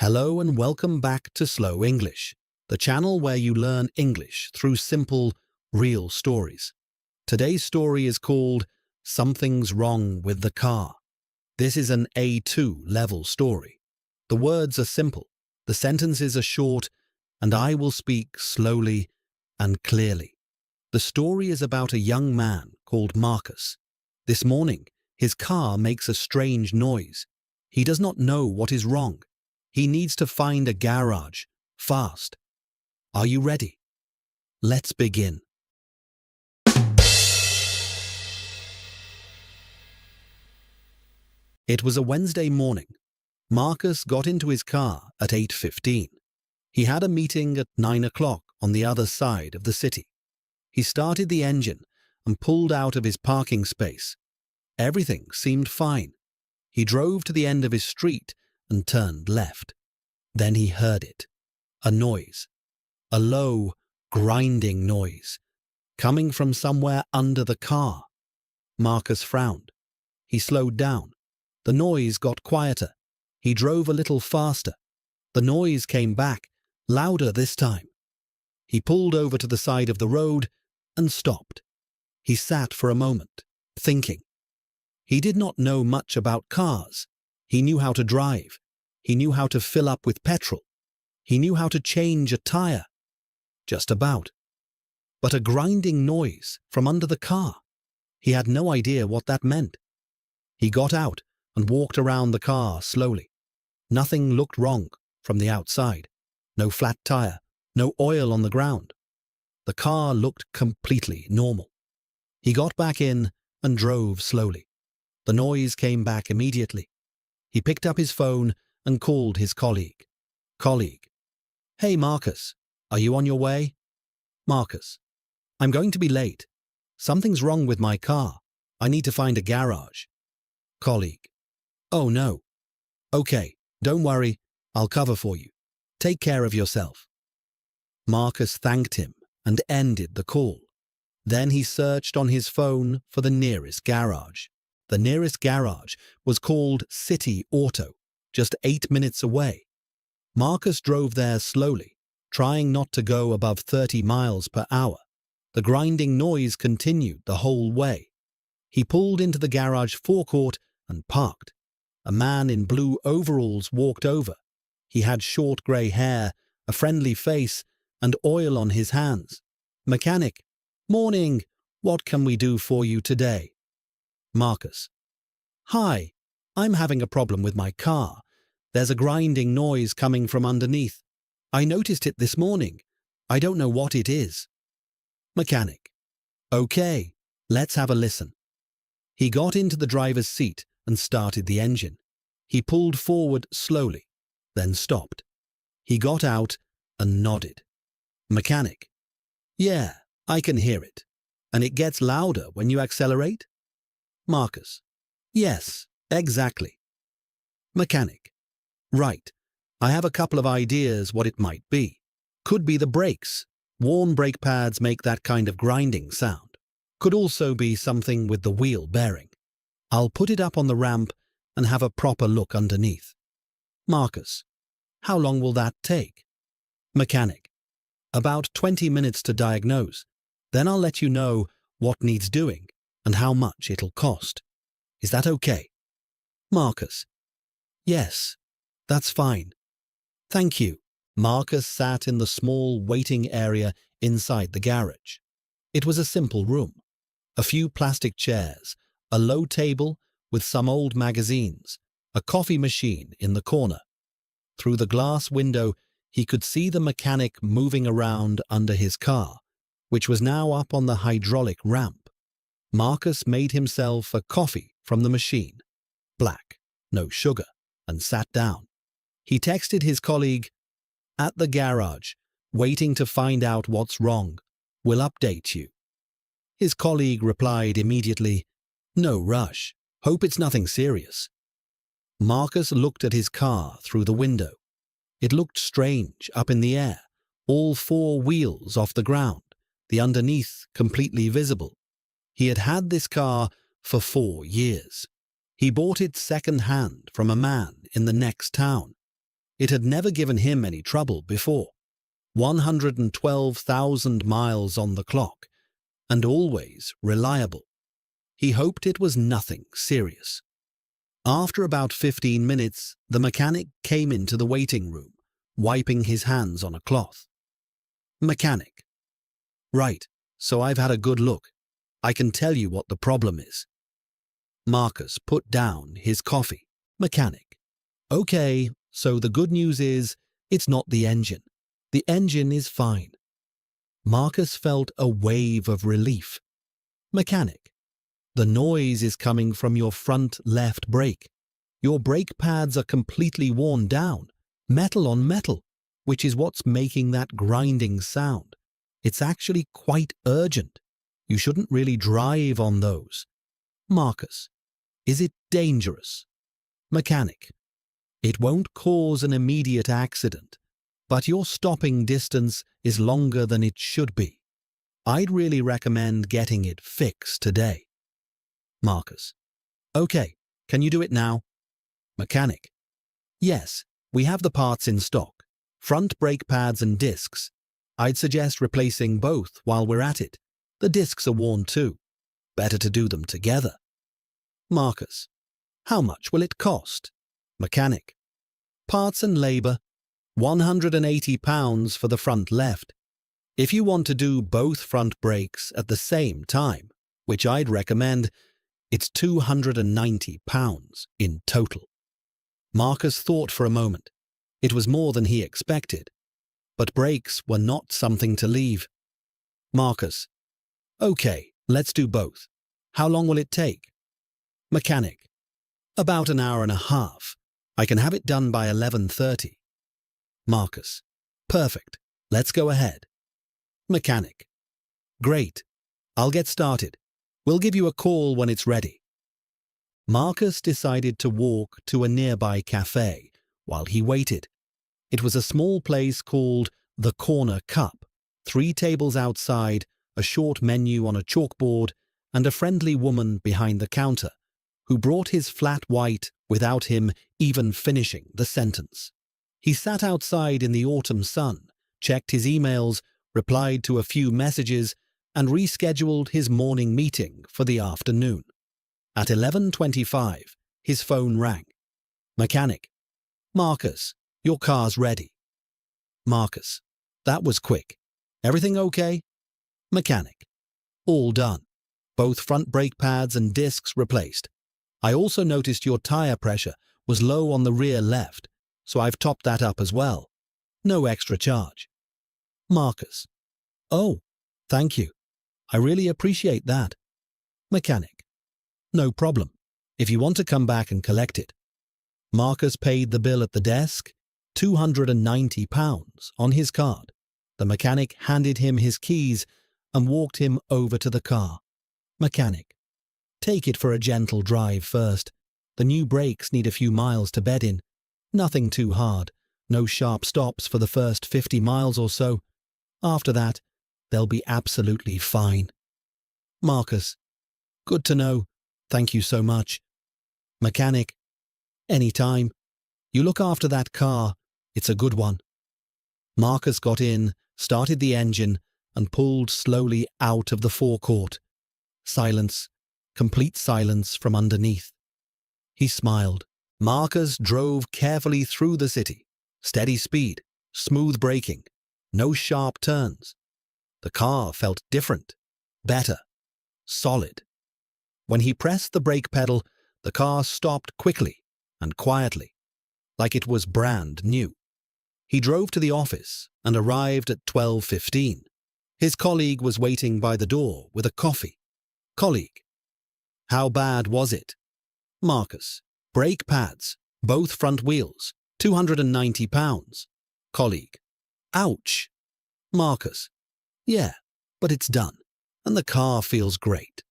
Hello and welcome back to Slow English, the channel where you learn English through simple, real stories. Today's story is called Something's Wrong with the Car. This is an A2 level story. The words are simple, the sentences are short, and I will speak slowly and clearly. The story is about a young man called Marcus. This morning, his car makes a strange noise. He does not know what is wrong. He needs to find a garage, fast. Are you ready? Let's begin. It was a Wednesday morning. Marcus got into his car at 8:15. He had a meeting at 9 o'clock on the other side of the city. He started the engine and pulled out of his parking space. Everything seemed fine. He drove to the end of his street and turned left. Then he heard it. A noise. A low, grinding noise, coming from somewhere under the car. Marcus frowned. He slowed down. The noise got quieter. He drove a little faster. The noise came back, louder this time. He pulled over to the side of the road and stopped. He sat for a moment, thinking. He did not know much about cars. He knew how to drive. He knew how to fill up with petrol. He knew how to change a tire. Just about. But a grinding noise from under the car. He had no idea what that meant. He got out and walked around the car slowly. Nothing looked wrong from the outside. No flat tire, no oil on the ground. The car looked completely normal. He got back in and drove slowly. The noise came back immediately. He picked up his phone and called his colleague. Colleague. Hey, Marcus, are you on your way? Marcus. I'm going to be late. Something's wrong with my car. I need to find a garage. Colleague. Oh, no. Okay, don't worry. I'll cover for you. Take care of yourself. Marcus thanked him and ended the call. Then he searched on his phone for the nearest garage. The nearest garage was called City Auto, just 8 minutes away. Marcus drove there slowly, trying not to go above 30 miles per hour. The grinding noise continued the whole way. He pulled into the garage forecourt and parked. A man in blue overalls walked over. He had short grey hair, a friendly face, and oil on his hands. Mechanic. Morning. What can we do for you today? Marcus. Hi. I'm having a problem with my car. There's a grinding noise coming from underneath. I noticed it this morning. I don't know what it is. Mechanic. Okay, let's have a listen. He got into the driver's seat and started the engine. He pulled forward slowly, then stopped. He got out and nodded. Mechanic. Yeah, I can hear it. And it gets louder when you accelerate? Marcus. Yes, exactly. Mechanic. Right. I have a couple of ideas what it might be. Could be the brakes. Worn brake pads make that kind of grinding sound. Could also be something with the wheel bearing. I'll put it up on the ramp and have a proper look underneath. Marcus. How long will that take? Mechanic. About 20 minutes to diagnose. Then I'll let you know what needs doing and how much it'll cost. Is that okay? Marcus. Yes, that's fine. Thank you. Marcus sat in the small waiting area inside the garage. It was a simple room. A few plastic chairs, a low table with some old magazines, a coffee machine in the corner. Through the glass window, he could see the mechanic moving around under his car, which was now up on the hydraulic ramp. Marcus made himself a coffee from the machine, black, no sugar, and sat down. He texted his colleague, at the garage, waiting to find out what's wrong. We'll update you. His colleague replied immediately, no rush. Hope it's nothing serious. Marcus looked at his car through the window. It looked strange up in the air, all 4 wheels off the ground, the underneath completely visible. He had had this car for 4 years. He bought it second-hand from a man in the next town. It had never given him any trouble before. 112,000 miles on the clock, and always reliable. He hoped it was nothing serious. After about 15 minutes, the mechanic came into the waiting room, wiping his hands on a cloth. Mechanic: Right, so I've had a good look. I can tell you what the problem is. Marcus put down his coffee. Mechanic: Okay, so the good news is, it's not the engine. The engine is fine. Marcus felt a wave of relief. Mechanic: The noise is coming from your front left brake. Your brake pads are completely worn down, metal on metal, which is what's making that grinding sound. It's actually quite urgent. You shouldn't really drive on those. Marcus: Is it dangerous? Mechanic: It won't cause an immediate accident, but your stopping distance is longer than it should be. I'd really recommend getting it fixed today. Marcus: Okay, can you do it now? Mechanic: Yes, we have the parts in stock. Front brake pads and discs. I'd suggest replacing both while we're at it. The discs are worn too. Better to do them together. Marcus: How much will it cost? Mechanic: Parts and labour, £180 for the front left. If you want to do both front brakes at the same time, which I'd recommend, it's £290 in total. Marcus thought for a moment. It was more than he expected. But brakes were not something to leave. Marcus: Okay, let's do both. How long will it take? Mechanic: About an hour and a half. I can have it done by 11:30. Marcus: Perfect. Let's go ahead. Mechanic: Great. I'll get started. We'll give you a call when it's ready. Marcus decided to walk to a nearby cafe while he waited. It was a small place called The Corner Cup, 3 tables outside, a short menu on a chalkboard, and a friendly woman behind the counter, who brought his flat white without him even finishing the sentence. He sat outside in the autumn sun, checked his emails, replied to a few messages, and rescheduled his morning meeting for the afternoon. At 11:25, his phone rang. Mechanic: Marcus, your car's ready. Marcus: That was quick. Everything okay? Mechanic: All done. Both front brake pads and discs replaced. I also noticed your tire pressure was low on the rear left, so I've topped that up as well. No extra charge. Marcus: Oh, thank you. I really appreciate that. Mechanic: No problem, if you want to come back and collect it. Marcus paid the bill at the desk, £290 on his card. The mechanic handed him his keys and walked him over to the car. Mechanic: Take it for a gentle drive first. The new brakes need a few miles to bed in. Nothing too hard. No sharp stops for the first 50 miles or so. After that, they'll be absolutely fine. Marcus: Good to know. Thank you so much. Mechanic: Any time. You look after that car. It's a good one. Marcus got in, started the engine, and pulled slowly out of the forecourt. Silence, complete silence from underneath. He smiled. Marcus drove carefully through the city. Steady speed, smooth braking, no sharp turns. The car felt different, better, solid. When he pressed the brake pedal, the car stopped quickly and quietly, like it was brand new. He drove to the office and arrived at 12:15. His colleague was waiting by the door with a coffee. Colleague: How bad was it? Marcus: Brake pads, both front wheels, £290. Colleague: Ouch. Marcus: Yeah, but it's done, and the car feels great.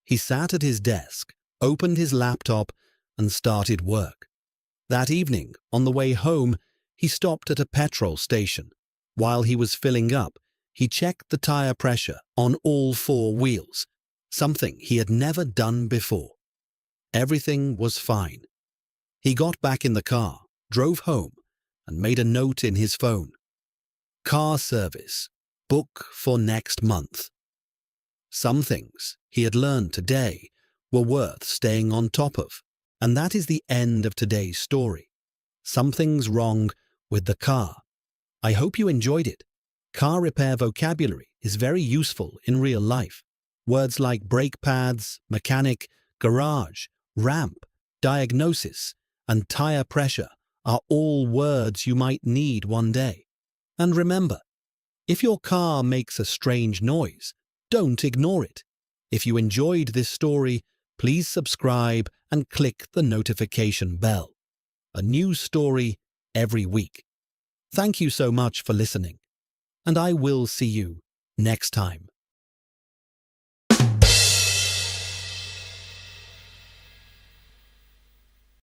He sat at his desk, opened his laptop, and started work. That evening, on the way home, he stopped at a petrol station. While he was filling up, he checked the tire pressure on all 4 wheels, something he had never done before. Everything was fine. He got back in the car, drove home, and made a note in his phone. Car service. Book for next month. Some things he had learned today were worth staying on top of, and that is the end of today's story. Something's wrong with the car. I hope you enjoyed it. Car repair vocabulary is very useful in real life. Words like brake pads, mechanic, garage, ramp, diagnosis, and tire pressure are all words you might need one day. And remember, if your car makes a strange noise, don't ignore it. If you enjoyed this story, please subscribe and click the notification bell. A new story every week. Thank you so much for listening, and I will see you next time.